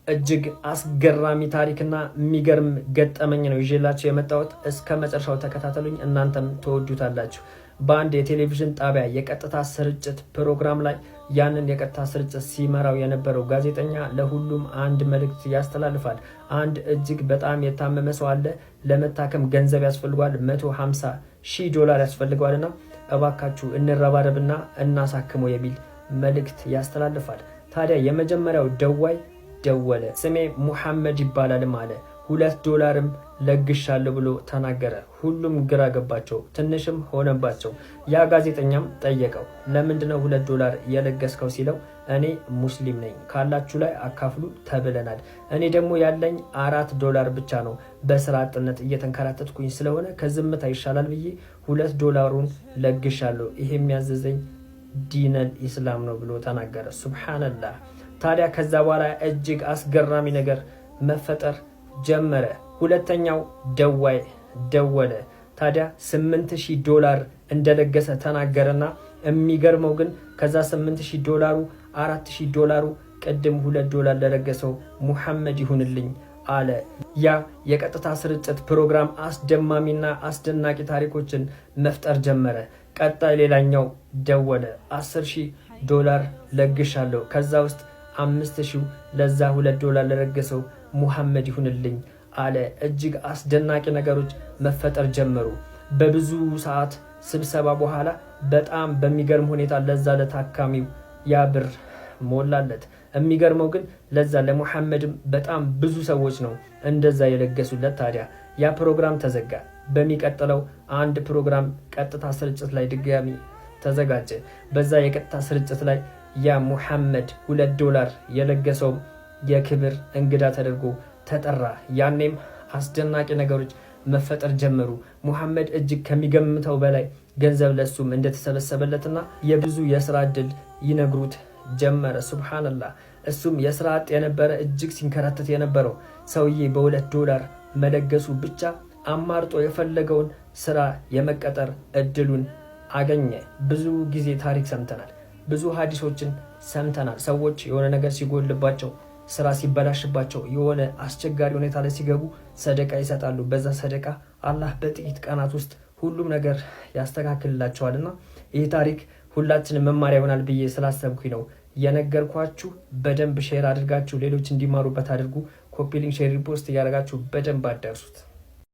እጅግ አስገራሚ ታሪክና የሚገርም ገጠመኝ ነው ይዤላችሁ የመጣሁት። እስከ መጨረሻው ተከታተሉኝ፣ እናንተም ትወዱታላችሁ። በአንድ የቴሌቪዥን ጣቢያ የቀጥታ ስርጭት ፕሮግራም ላይ ያንን የቀጥታ ስርጭት ሲመራው የነበረው ጋዜጠኛ ለሁሉም አንድ መልእክት ያስተላልፋል። አንድ እጅግ በጣም የታመመ ሰው አለ፣ ለመታከም ገንዘብ ያስፈልጓል፣ $150,000 ያስፈልገዋልና እባካችሁ እንረባረብና እናሳክመው የሚል መልእክት ያስተላልፋል። ታዲያ የመጀመሪያው ደዋይ ደወለ። ስሜ ሙሐመድ ይባላል አለ። $2 ለግሻለሁ ብሎ ተናገረ። ሁሉም ግራ ገባቸው፣ ትንሽም ሆነባቸው። ያ ጋዜጠኛም ጠየቀው፣ ለምንድነው $2 የለገስከው ሲለው፣ እኔ ሙስሊም ነኝ፣ ካላችሁ ላይ አካፍሉ ተብለናል። እኔ ደግሞ ያለኝ $4 ብቻ ነው። በስራ አጥነት እየተንከራተትኩኝ ስለሆነ ከዝምታ ይሻላል ብዬ $2 ለግሻለሁ። ይሄ የሚያዘዘኝ ዲነል ኢስላም ነው ብሎ ተናገረ። ሱብሃንአላህ። ታዲያ ከዛ በኋላ እጅግ አስገራሚ ነገር መፈጠር ጀመረ። ሁለተኛው ደዋይ ደወለ። ታዲያ $8,000 እንደለገሰ ተናገረና የሚገርመው ግን ከዛ $8,000 $4,000 ቅድም $2 ለለገሰው ሙሐመድ ይሁንልኝ አለ። ያ የቀጥታ ስርጭት ፕሮግራም አስደማሚና አስደናቂ ታሪኮችን መፍጠር ጀመረ። ቀጣይ ሌላኛው ደወለ። $10,000 ለግሻለሁ፣ ከዛ ውስጥ 5,000 ለዛ $2 ለለገሰው ሙሐመድ ይሁንልኝ አለ። እጅግ አስደናቂ ነገሮች መፈጠር ጀመሩ። በብዙ ሰዓት ስብሰባ በኋላ በጣም በሚገርም ሁኔታ ለዛ ለታካሚው ያ ብር ሞላለት። የሚገርመው ግን ለዛ ለሙሐመድም በጣም ብዙ ሰዎች ነው እንደዛ የለገሱለት። ታዲያ ያ ፕሮግራም ተዘጋ። በሚቀጥለው አንድ ፕሮግራም ቀጥታ ስርጭት ላይ ድጋሚ ተዘጋጀ። በዛ የቀጥታ ስርጭት ላይ ያ ሙሐመድ $2 የለገሰው የክብር እንግዳ ተደርጎ ተጠራ። ያኔም አስደናቂ ነገሮች መፈጠር ጀመሩ። ሙሐመድ እጅግ ከሚገምተው በላይ ገንዘብ ለሱም እንደተሰበሰበለትና የብዙ የስራ እድል ይነግሩት ጀመረ። ሱብሃንአላህ። እሱም የስራ አጥ የነበረ እጅግ ሲንከራተት የነበረው ሰውዬ $2 መለገሱ ብቻ አማርጦ የፈለገውን ስራ የመቀጠር እድሉን አገኘ። ብዙ ጊዜ ታሪክ ሰምተናል፣ ብዙ ሀዲሶችን ሰምተናል። ሰዎች የሆነ ነገር ሲጎልባቸው፣ ስራ ሲበላሽባቸው፣ የሆነ አስቸጋሪ ሁኔታ ላይ ሲገቡ ሰደቃ ይሰጣሉ። በዛ ሰደቃ አላህ በጥቂት ቀናት ውስጥ ሁሉም ነገር ያስተካክልላቸዋልና ይህ ታሪክ ሁላችንም መማሪያ ይሆናል ብዬ ስላሰብኩኝ ነው የነገርኳችሁ። በደንብ ሼር አድርጋችሁ ሌሎች እንዲማሩበት አድርጉ። ኮፒ ሊንክ፣ ሼር፣ ሪፖስት እያደረጋችሁ በደንብ አዳርሱት።